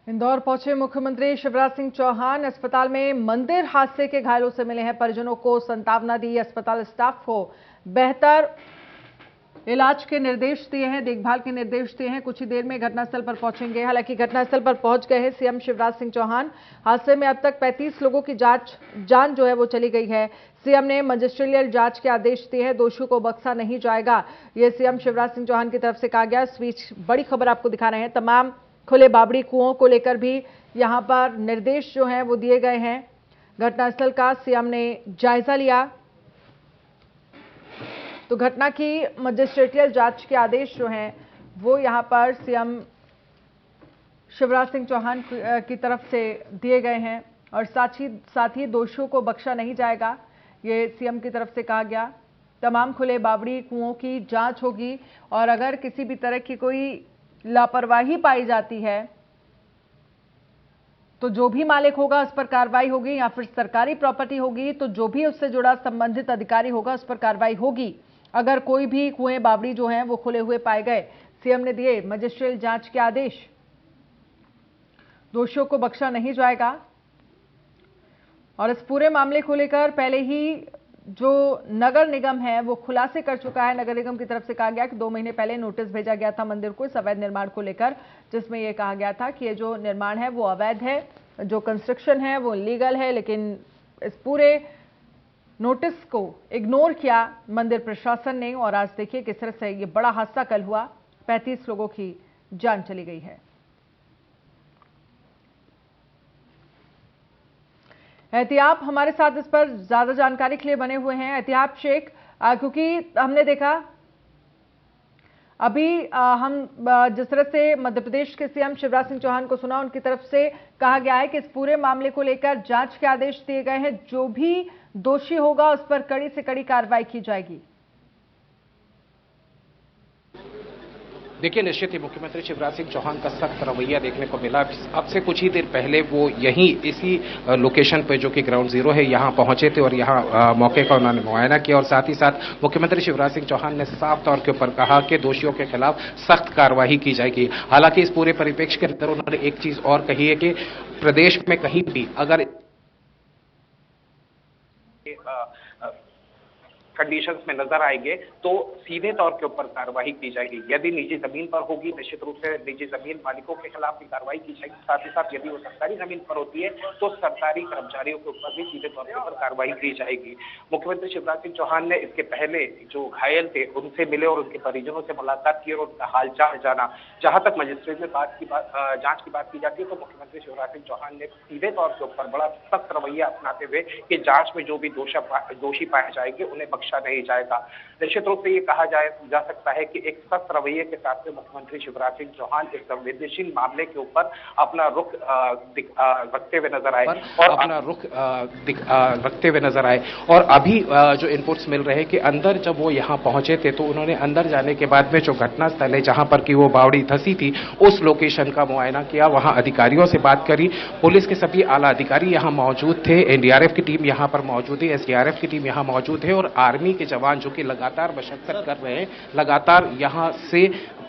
इंदौर पहुंचे मुख्यमंत्री शिवराज सिंह चौहान। अस्पताल में मंदिर हादसे के घायलों से मिले हैं। परिजनों को सांत्वना दी। अस्पताल स्टाफ को बेहतर इलाज के निर्देश दिए हैं, देखभाल के निर्देश दिए हैं। कुछ ही देर में घटनास्थल पर पहुंचेंगे। हालांकि घटनास्थल पर पहुंच गए हैं सीएम शिवराज सिंह चौहान। हादसे में अब तक 35 लोगों की जान जो है वो चली गई है। सीएम ने मजिस्ट्रियल जांच के आदेश दिए हैं। दोषियों को बख्शा नहीं जाएगा, ये सीएम शिवराज सिंह चौहान की तरफ से कहा गया। इस बीच बड़ी खबर आपको दिखा रहे हैं। तमाम खुले बाबड़ी कुओं को लेकर भी यहां पर निर्देश जो हैं वो दिए गए हैं। घटनास्थल का सीएम ने जायजा लिया। तो घटना की मजिस्ट्रेटियल जांच के आदेश जो हैं वो यहां पर सीएम शिवराज सिंह चौहान की तरफ से दिए गए हैं और साथ ही दोषियों को बख्शा नहीं जाएगा, ये सीएम की तरफ से कहा गया। तमाम खुले बावड़ी कुओं की जांच होगी और अगर किसी भी तरह की कोई लापरवाही पाई जाती है तो जो भी मालिक होगा उस पर कार्रवाई होगी, या फिर सरकारी प्रॉपर्टी होगी तो जो भी उससे जुड़ा संबंधित अधिकारी होगा उस पर कार्रवाई होगी। अगर कोई भी कुएं बावड़ी जो हैं वो खुले हुए पाए गए, सीएम ने दिए मजिस्ट्रियल जांच के आदेश। दोषियों को बख्शा नहीं जाएगा। और इस पूरे मामले को लेकर पहले ही जो नगर निगम है वो खुलासे कर चुका है। नगर निगम की तरफ से कहा गया कि 2 महीने पहले नोटिस भेजा गया था मंदिर को इस अवैध निर्माण को लेकर, जिसमें यह कहा गया था कि ये जो निर्माण है वो अवैध है, जो कंस्ट्रक्शन है वो इलीगल है। लेकिन इस पूरे नोटिस को इग्नोर किया मंदिर प्रशासन ने और आज देखिए किस तरह से ये बड़ा हादसा कल हुआ। 35 लोगों की जान चली गई है। एहतियाब हमारे साथ इस पर ज्यादा जानकारी के लिए बने हुए हैं। एहतियाब शेख, क्योंकि हमने देखा अभी हम जिस तरह से मध्य प्रदेश के सीएम शिवराज सिंह चौहान को सुना, उनकी तरफ से कहा गया है कि इस पूरे मामले को लेकर जांच के आदेश दिए गए हैं। जो भी दोषी होगा उस पर कड़ी से कड़ी कार्रवाई की जाएगी। देखिए, निश्चित ही मुख्यमंत्री शिवराज सिंह चौहान का सख्त रवैया देखने को मिला। अब से कुछ ही देर पहले वो यहीं इसी लोकेशन पे जो कि ग्राउंड जीरो है यहाँ पहुंचे थे और यहाँ मौके का उन्होंने मुआयना किया और साथ ही साथ मुख्यमंत्री शिवराज सिंह चौहान ने साफ तौर के ऊपर कहा कि दोषियों के खिलाफ सख्त कार्रवाई की जाएगी। हालांकि इस पूरे परिप्रेक्ष्य के अंदर उन्होंने एक चीज और कही है कि प्रदेश में कहीं भी अगर कंडीशंस में नजर आएंगे तो सीधे तौर के ऊपर कार्रवाई की जाएगी। यदि निजी जमीन पर होगी निश्चित रूप से निजी जमीन मालिकों के खिलाफ भी कार्रवाई की जाएगी। साथ ही साथ यदि वो सरकारी जमीन पर होती है तो सरकारी कर्मचारियों के ऊपर भी सीधे तौर के ऊपर कार्रवाई की जाएगी। मुख्यमंत्री शिवराज सिंह चौहान ने इसके पहले जो घायल थे उनसे मिले और उनके परिजनों से मुलाकात की और उनका हालचाल जाना। जहां तक मजिस्ट्रेट में जांच की बात की जाती है तो मुख्यमंत्री शिवराज सिंह चौहान ने सीधे तौर के ऊपर बड़ा सख्त रवैया अपनाते हुए कि जांच में जो भी दोषी पाए जाएंगे उन्हें नहीं जाएगा। निश्चित रूप से ये कहा जा सकता है कि एक सख्त रवैये के साथ में मुख्यमंत्री शिवराज सिंह चौहान इस संवेदनशील मामले के ऊपर अपना रुख रखते हुए नजर आए और अभी जो इनपुट्स मिल रहे हैं कि अंदर जब वो यहाँ पहुंचे थे तो उन्होंने अंदर जाने के बाद में जो घटनास्थल है जहां पर कि वो बावड़ी धंसी थी उस लोकेशन का मुआयना किया, वहां अधिकारियों से बात करी। पुलिस के सभी आला अधिकारी यहाँ मौजूद थे, एनडीआरएफ की टीम यहाँ पर मौजूद है, एसडीआरएफ की टीम यहाँ मौजूद है और आर्मी के जवान जो कि लगातार मशक्कत कर रहे हैं, लगातार यहां से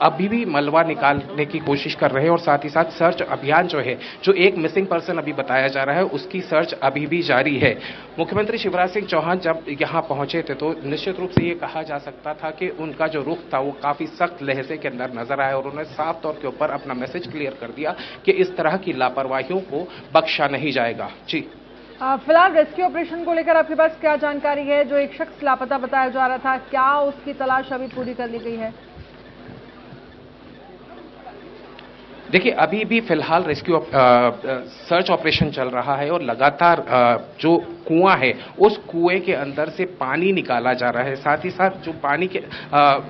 अभी भी मलबा निकालने की कोशिश कर रहे हैं और साथ ही साथ सर्च अभियान जो है, जो एक मिसिंग पर्सन अभी बताया जा रहा है उसकी सर्च अभी भी जारी है। मुख्यमंत्री शिवराज सिंह चौहान जब यहां पहुंचे थे तो निश्चित रूप से ये कहा जा सकता था कि उनका जो रुख था वो काफी सख्त लहजे के अंदर नजर आया और उन्होंने साफ तौर के ऊपर अपना मैसेज क्लियर कर दिया कि इस तरह की लापरवाहियों को बख्शा नहीं जाएगा। जी, फिलहाल रेस्क्यू ऑपरेशन को लेकर आपके पास क्या जानकारी है? जो एक शख्स लापता बताया जा रहा था, क्या उसकी तलाश अभी पूरी कर ली गई है? देखिए, अभी भी फिलहाल रेस्क्यू सर्च ऑपरेशन चल रहा है और लगातार जो कुआं है उस कुएं के अंदर से पानी निकाला जा रहा है। साथ ही साथ जो पानी के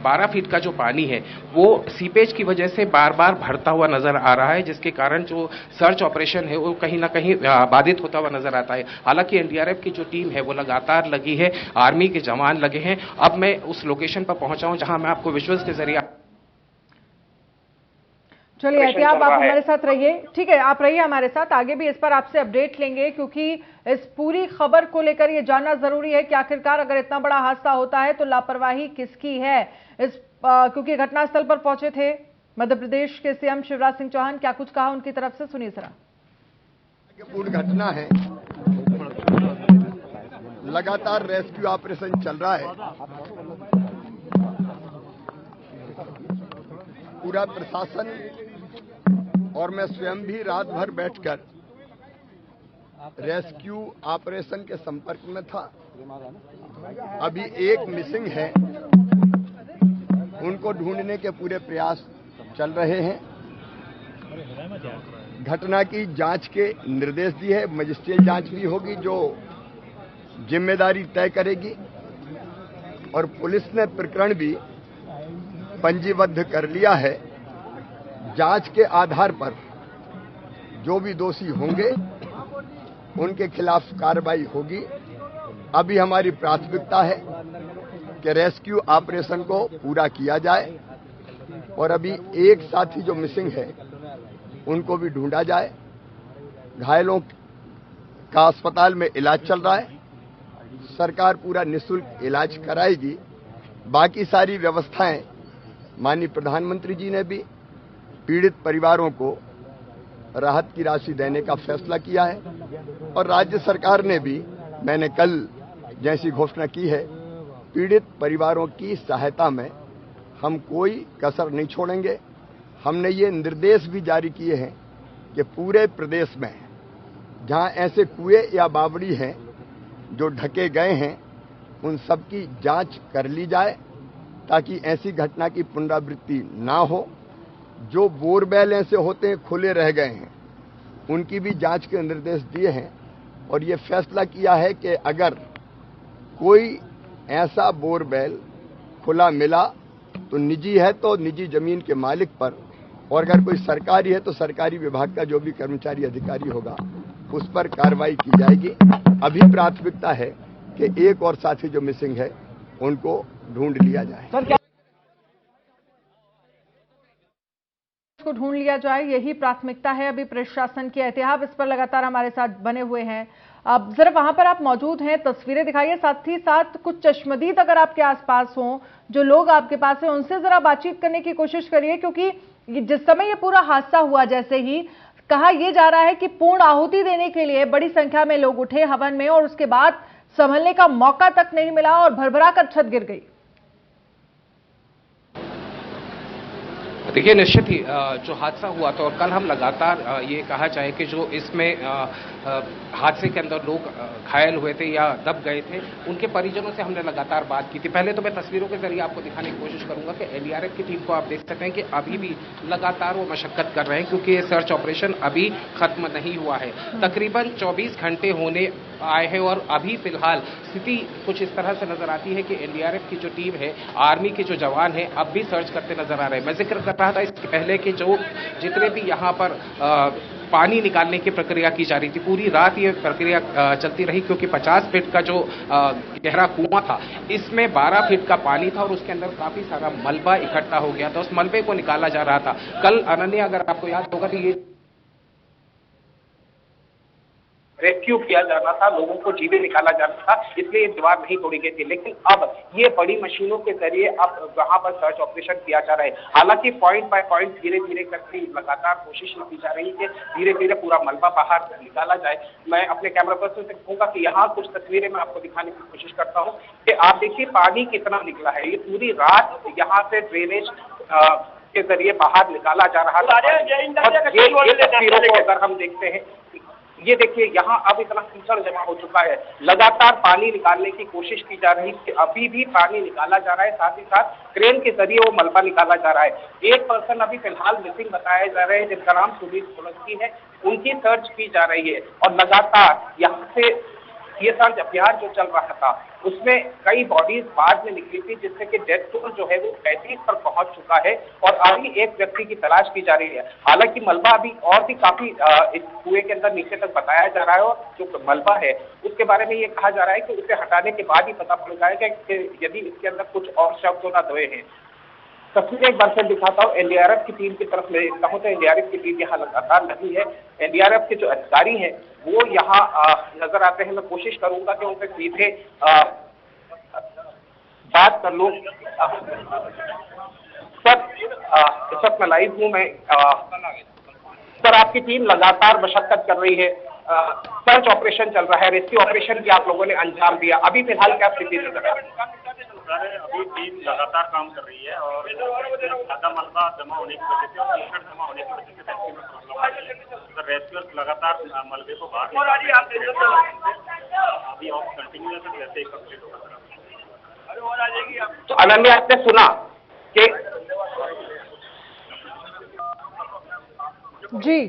12 फीट का जो पानी है वो सीपेज की वजह से बार बार भरता हुआ नजर आ रहा है, जिसके कारण जो सर्च ऑपरेशन है वो कहीं ना कहीं बाधित होता हुआ नजर आता है। हालांकि एनडीआरएफ की जो टीम है वो लगातार लगी है, आर्मी के जवान लगे हैं। अब मैं उस लोकेशन पर पहुंचा हूं जहां मैं आपको विजुअल्स के जरिए चलिए एहतियाब आप हमारे साथ रहिए। ठीक है, आप रहिए हमारे साथ, आगे भी इस पर आपसे अपडेट लेंगे क्योंकि इस पूरी खबर को लेकर ये जानना जरूरी है कि आखिरकार अगर इतना बड़ा हादसा होता है तो लापरवाही किसकी है। क्योंकि घटनास्थल पर पहुंचे थे मध्य प्रदेश के सीएम शिवराज सिंह चौहान क्या कुछ कहा उनकी तरफ से, सुनिए जरा। पूर्ण घटना है, लगातार रेस्क्यू ऑपरेशन चल रहा है। पूरा प्रशासन और मैं स्वयं भी रात भर बैठकर रेस्क्यू ऑपरेशन के संपर्क में था। अभी एक मिसिंग है, उनको ढूंढने के पूरे प्रयास चल रहे हैं। घटना की जांच के निर्देश दिए हैं, मजिस्ट्रेट जांच भी होगी जो जिम्मेदारी तय करेगी, और पुलिस ने प्रकरण भी पंजीबद्ध कर लिया है। जांच के आधार पर जो भी दोषी होंगे उनके खिलाफ कार्रवाई होगी। अभी हमारी प्राथमिकता है कि रेस्क्यू ऑपरेशन को पूरा किया जाए, और अभी एक साथी जो मिसिंग है उनको भी ढूंढा जाए। घायलों का अस्पताल में इलाज चल रहा है, सरकार पूरा निःशुल्क इलाज कराएगी। बाकी सारी व्यवस्थाएं माननीय प्रधानमंत्री जी ने भी पीड़ित परिवारों को राहत की राशि देने का फैसला किया है, और राज्य सरकार ने भी, मैंने कल जैसी घोषणा की है, पीड़ित परिवारों की सहायता में हम कोई कसर नहीं छोड़ेंगे। हमने ये निर्देश भी जारी किए हैं कि पूरे प्रदेश में जहां ऐसे कुएं या बावड़ी हैं जो ढके गए हैं, उन सब की जांच कर ली जाए ताकि ऐसी घटना की पुनरावृत्ति ना हो। जो बोरवेल ऐसे होते हैं खुले रह गए हैं, उनकी भी जांच के निर्देश दिए हैं, और ये फैसला किया है कि अगर कोई ऐसा बोरवेल खुला मिला तो निजी है तो निजी जमीन के मालिक पर, और अगर कोई सरकारी है तो सरकारी विभाग का जो भी कर्मचारी अधिकारी होगा उस पर कार्रवाई की जाएगी। अभी प्राथमिकता है कि एक और साथी जो मिसिंग है उनको ढूंढ लिया जाए। को ढूंढ लिया जाए, यही प्राथमिकता है अभी प्रशासन की। एहतियात इस पर लगातार हमारे साथ बने हुए हैं। अब जरा वहां पर आप मौजूद हैं, तस्वीरें दिखाइए, साथ ही साथ कुछ चश्मदीद अगर आपके आसपास हों, जो लोग आपके पास हैं, उनसे जरा बातचीत करने की कोशिश करिए, क्योंकि जिस समय ये पूरा हादसा हुआ, जैसे ही कहा यह जा रहा है कि पूर्ण आहुति देने के लिए बड़ी संख्या में लोग उठे हवन में, और उसके बाद संभलने का मौका तक नहीं मिला और भरभरा कर छत गिर गई। देखिए, निश्चित ही जो हादसा हुआ था, और कल हम लगातार ये कहा जाए कि जो इसमें हादसे के अंदर लोग घायल हुए थे या दब गए थे, उनके परिजनों से हमने लगातार बात की थी। पहले तो मैं तस्वीरों के जरिए आपको दिखाने की कोशिश करूंगा कि एनडीआरएफ की टीम को आप देख सकते हैं कि अभी भी लगातार वो मशक्कत कर रहे हैं, क्योंकि ये सर्च ऑपरेशन अभी खत्म नहीं हुआ है। तकरीबन 24 घंटे होने आए हैं, और अभी फिलहाल स्थिति कुछ इस तरह से नजर आती है कि एनडीआरएफ की जो टीम है, आर्मी के जो जवान हैं, अब भी सर्च करते नजर आ रहे हैं। मैं जिक्र कर रहा था इसके पहले कि जो जितने भी यहाँ पर पानी निकालने की प्रक्रिया की जा रही थी, पूरी रात ये प्रक्रिया चलती रही, क्योंकि 50 फीट का जो गहरा कुआं था, इसमें 12 फीट का पानी था, और उसके अंदर काफी सारा मलबा इकट्ठा हो गया था। उस मलबे को निकाला जा रहा था। कल अनन्या, अगर आपको याद होगा तो ये रेस्क्यू किया जाना था, लोगों को जीवे निकाला जाना था, इसलिए ये दीवार नहीं तोड़ी गई थी। लेकिन अब ये बड़ी मशीनों के जरिए अब वहां पर सर्च ऑपरेशन किया जा रहा है। हालांकि पॉइंट बाय पॉइंट धीरे धीरे करके लगातार कोशिश की जा रही है कि धीरे धीरे पूरा मलबा बाहर निकाला जाए। मैं अपने कैमरा पर्सन से कहूंगा कि यहाँ कुछ तस्वीरें मैं आपको दिखाने की कोशिश करता हूँ कि आप देखिए पानी कितना निकला है। ये पूरी रात यहाँ से ड्रेनेज के जरिए बाहर निकाला जा रहा था। ये तस्वीरों को अगर हम देखते हैं, ये देखिए यहाँ अब इतना कीचड़ जमा हो चुका है, लगातार पानी निकालने की कोशिश की जा रही है, अभी भी पानी निकाला जा रहा है, साथ ही साथ क्रेन के जरिए वो मलबा निकाला जा रहा है। एक पर्सन अभी फिलहाल मिसिंग बताए जा रहे हैं, जिनका नाम सुनील सोलंकी है, उनकी सर्च की जा रही है, और लगातार यहाँ से ये सर्च अभियान जो चल रहा था उसमें कई बॉडीज बाद में निकली थी, जिससे कि डेथ टोल जो है वो 35 पर पहुंच चुका है, और अभी एक व्यक्ति की तलाश की जा रही है। हालांकि मलबा अभी और भी काफी इस कुएं के अंदर नीचे तक बताया जा रहा है, और जो मलबा है उसके बारे में ये कहा जा रहा है कि उसे हटाने के बाद ही पता पड़ जाएगा कि यदि इसके अंदर कुछ और शव तो ना दबे हैं। तस्वीरें एक बार फिर दिखाता हूँ। एनडीआरएफ की टीम की तरफ मैं देखता हूँ तो एनडीआरएफ की टीम यहाँ लगातार लगी है। एनडीआरएफ के जो अधिकारी हैं वो यहाँ नजर आते हैं। मैं कोशिश करूंगा कि उनसे सीधे बात कर लूं। सर इस वक्त मैं लाइव हूँ। सर आपकी टीम लगातार मशक्कत कर रही है, सर्च ऑपरेशन चल रहा है, रेस्क्यू ऑपरेशन भी आप लोगों ने अंजाम दिया, अभी फिलहाल क्या स्थिति नजर आ रही है? सर अभी टीम लगातार काम कर रही है और ज्यादा मलबा जमा होने की वजह से और कीचड़ जमा होने की वजह से रेस्क्यू में प्रॉब्लम आ रही है। सर रेस्क्यूअर्स लगातार मलबे को बाहर अभी ऑफ कंटिन्यूअस जैसे ही कंप्लीट होगा। तो अनन्या, आपने सुना कि जी,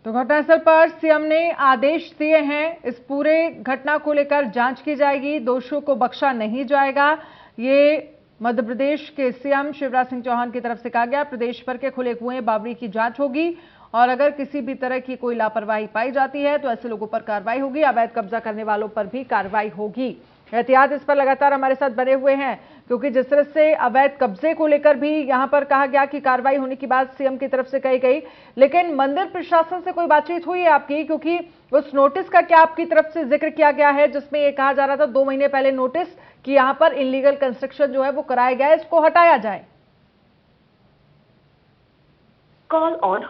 तो घटनास्थल पर सीएम ने आदेश दिए हैं, इस पूरे घटना को लेकर जांच की जाएगी, दोषियों को बख्शा नहीं जाएगा। ये मध्य प्रदेश के सीएम शिवराज सिंह चौहान की तरफ से कहा गया। प्रदेश भर के खुले कुएं बावड़ी की जांच होगी और अगर किसी भी तरह की कोई लापरवाही पाई जाती है तो ऐसे लोगों पर कार्रवाई होगी, अवैध कब्जा करने वालों पर भी कार्रवाई होगी। एहतियात इस पर लगातार हमारे साथ बने हुए हैं, क्योंकि जिस तरह से अवैध कब्जे को लेकर भी यहां पर कहा गया कि कार्रवाई होने की बात सीएम की तरफ से कही गई, लेकिन मंदिर प्रशासन से कोई बातचीत हुई है आपकी? क्योंकि उस नोटिस का क्या आपकी तरफ से जिक्र किया गया है जिसमें यह कहा जा रहा था 2 महीने पहले नोटिस कि यहां पर इलीगल कंस्ट्रक्शन जो है वो कराया गया है, इसको हटाया जाए? Call on.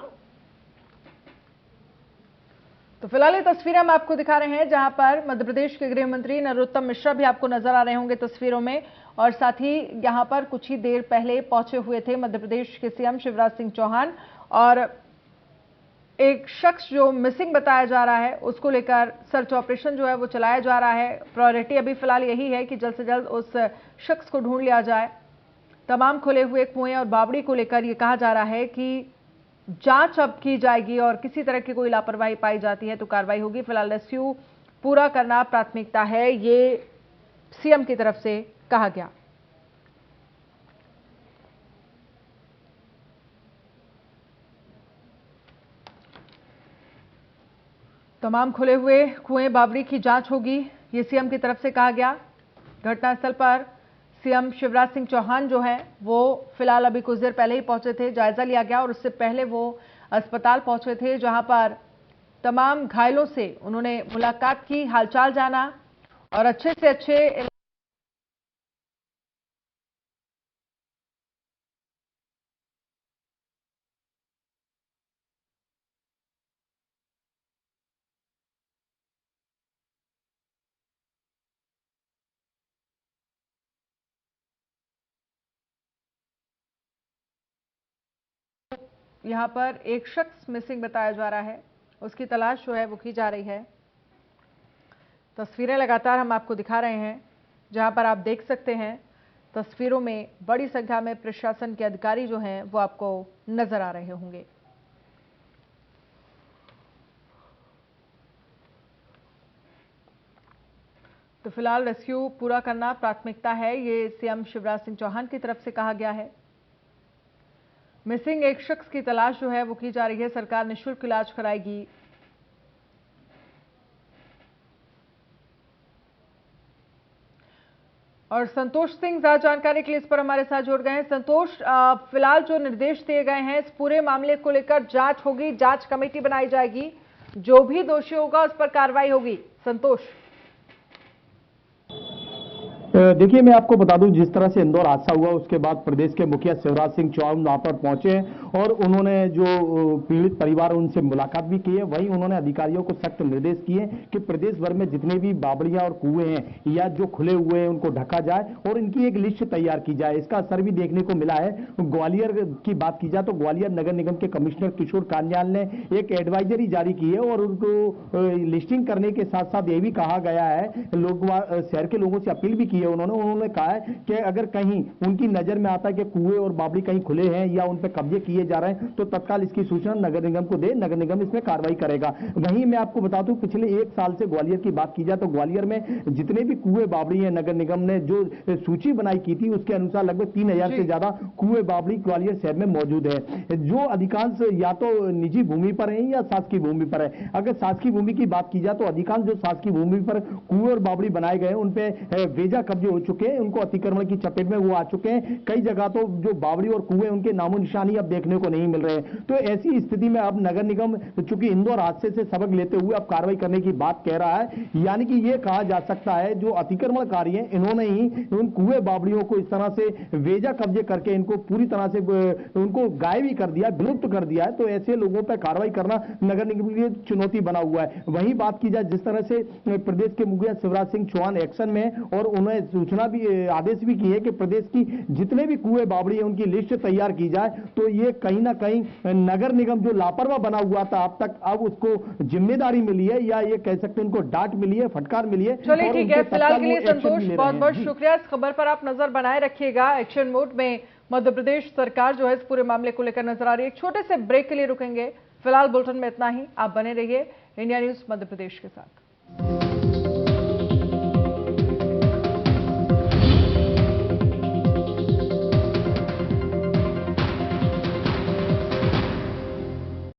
तो फिलहाल ये तस्वीरें हम आपको दिखा रहे हैं जहां पर मध्य प्रदेश के गृह मंत्री नरोत्तम मिश्रा भी आपको नजर आ रहे होंगे तस्वीरों में, और साथ ही यहां पर कुछ ही देर पहले पहुंचे हुए थे मध्य प्रदेश के सीएम शिवराज सिंह चौहान। और एक शख्स जो मिसिंग बताया जा रहा है उसको लेकर सर्च ऑपरेशन जो है वो चलाया जा रहा है। प्रायोरिटी अभी फिलहाल यही है कि जल्द से जल्द उस शख्स को ढूंढ लिया जाए। तमाम खुले हुए कुएं और बावड़ी को लेकर ये कहा जा रहा है कि जांच अब की जाएगी और किसी तरह की कोई लापरवाही पाई जाती है तो कार्रवाई होगी। फिलहाल रेस्क्यू पूरा करना प्राथमिकता है, ये सीएम की तरफ से कहा गया। तमाम खुले हुए कुएं बावड़ी की जांच होगी, ये सीएम की तरफ से कहा गया। घटनास्थल पर सीएम शिवराज सिंह चौहान जो है वो फिलहाल अभी कुछ देर पहले ही पहुंचे थे, जायजा लिया गया और उससे पहले वो अस्पताल पहुंचे थे जहां पर तमाम घायलों से उन्होंने मुलाकात की, हालचाल जाना और अच्छे से अच्छे यहाँ पर एक शख्स मिसिंग बताया जा रहा है, उसकी तलाश जो है वो की जा रही है। तस्वीरें लगातार हम आपको दिखा रहे हैं जहां पर आप देख सकते हैं तस्वीरों में बड़ी संख्या में प्रशासन के अधिकारी जो हैं वो आपको नजर आ रहे होंगे। तो फिलहाल रेस्क्यू पूरा करना प्राथमिकता है, ये सीएम शिवराज सिंह चौहान की तरफ से कहा गया है। मिसिंग एक शख्स की तलाश जो है वो की जा रही है, सरकार निःशुल्क इलाज कराएगी। और संतोष सिंह ज्यादा जानकारी के लिए इस पर हमारे साथ जुड़ गए हैं। संतोष, फिलहाल जो निर्देश दिए गए हैं इस पूरे मामले को लेकर जांच होगी, जांच कमेटी बनाई जाएगी, जो भी दोषी होगा उस पर कार्रवाई होगी। संतोष, देखिए, मैं आपको बता दूं, जिस तरह से इंदौर हादसा हुआ उसके बाद प्रदेश के मुखिया शिवराज सिंह चौहान वहां पर पहुंचे और उन्होंने जो पीड़ित परिवार उनसे मुलाकात भी की है। वहीं उन्होंने अधिकारियों को सख्त निर्देश किए कि प्रदेश भर में जितने भी बावड़ियां और कुएं हैं या जो खुले हुए हैं उनको ढका जाए और इनकी एक लिस्ट तैयार की जाए। इसका असर भी देखने को मिला है। ग्वालियर की बात की जाए तो ग्वालियर नगर निगम के कमिश्नर किशोर कान्याल ने एक एडवाइजरी जारी की है और उनको लिस्टिंग करने के साथ साथ ये भी कहा गया है, लोग शहर के लोगों से अपील भी की है उन्होंने कहा है कि अगर कहीं उनकी नजर में आता है कि कुएं और बावड़ी कहीं खुले हैं या उन पर कब्जे किए जा रहे हैं तो तत्काल इसकी सूचना नगर निगम को दे, नगर निगम इसमें कार्रवाई करेगा। वहीं मैं आपको बता दूं, पिछले 1 साल से ग्वालियर की बात की जाए तो ग्वालियर में जितने भी कुएं बावड़ी हैं नगर निगम ने जो सूची बनाई की थी उसके अनुसार लगभग 3000 से ज्यादा कुएं बावड़ी ग्वालियर शहर में मौजूद है, जो अधिकांश या तो निजी भूमि पर है या शासकीय भूमि पर है। अगर शासकीय भूमि की बात की जाए तो अधिकांश जो शासकीय भूमि पर कुएं और बावड़ी बनाए गए उन पे वेजा कब्जे हो चुके हैं, उनको अतिक्रमण की चपेट में वो आ चुके हैं। कई जगह तो जो बावड़ी और कुएं उनके नामो निशानी अब देखने को नहीं मिल रहे हैं। तो ऐसी स्थिति में अब नगर निगम चूंकि इंदौर हादसे से सबक लेते हुए अब कार्रवाई करने की बात कह रहा है। यानी कि ये कहा जा सकता है जो अतिक्रमणकारी हैं इन्होंने ही उन कुएं बावड़ियों को इस तरह से वेजा कब्जे करके इनको पूरी तरह से उनको गायब ही कर दिया, विलुप्त कर दिया है। तो ऐसे लोगों पर कार्रवाई करना नगर निगम के लिए चुनौती बना हुआ है। वहीं बात की जाए जिस तरह से प्रदेश के मुखिया शिवराज सिंह चौहान एक्शन में और उन्हें सूचना भी आदेश भी की है कि प्रदेश की जितने भी कुएं बावड़ी है उनकी लिस्ट तैयार की जाए। तो ये कहीं ना कहीं नगर निगम जो लापरवाह बना हुआ था अब तक, अब उसको जिम्मेदारी मिली है या ये कह सकते हैं उनको डांट मिली है, फटकार मिली है। चलिए ठीक है, फिलहाल के लिए संतोष बहुत बहुत शुक्रिया। इस खबर पर आप नजर बनाए रखिएगा। एक्शन मोड में मध्य प्रदेश सरकार जो है इस पूरे मामले को लेकर नजर आ रही है। एक छोटे से ब्रेक के लिए रुकेंगे। फिलहाल बुलेटिन में इतना ही। आप बने रहिए इंडिया न्यूज मध्य प्रदेश के साथ।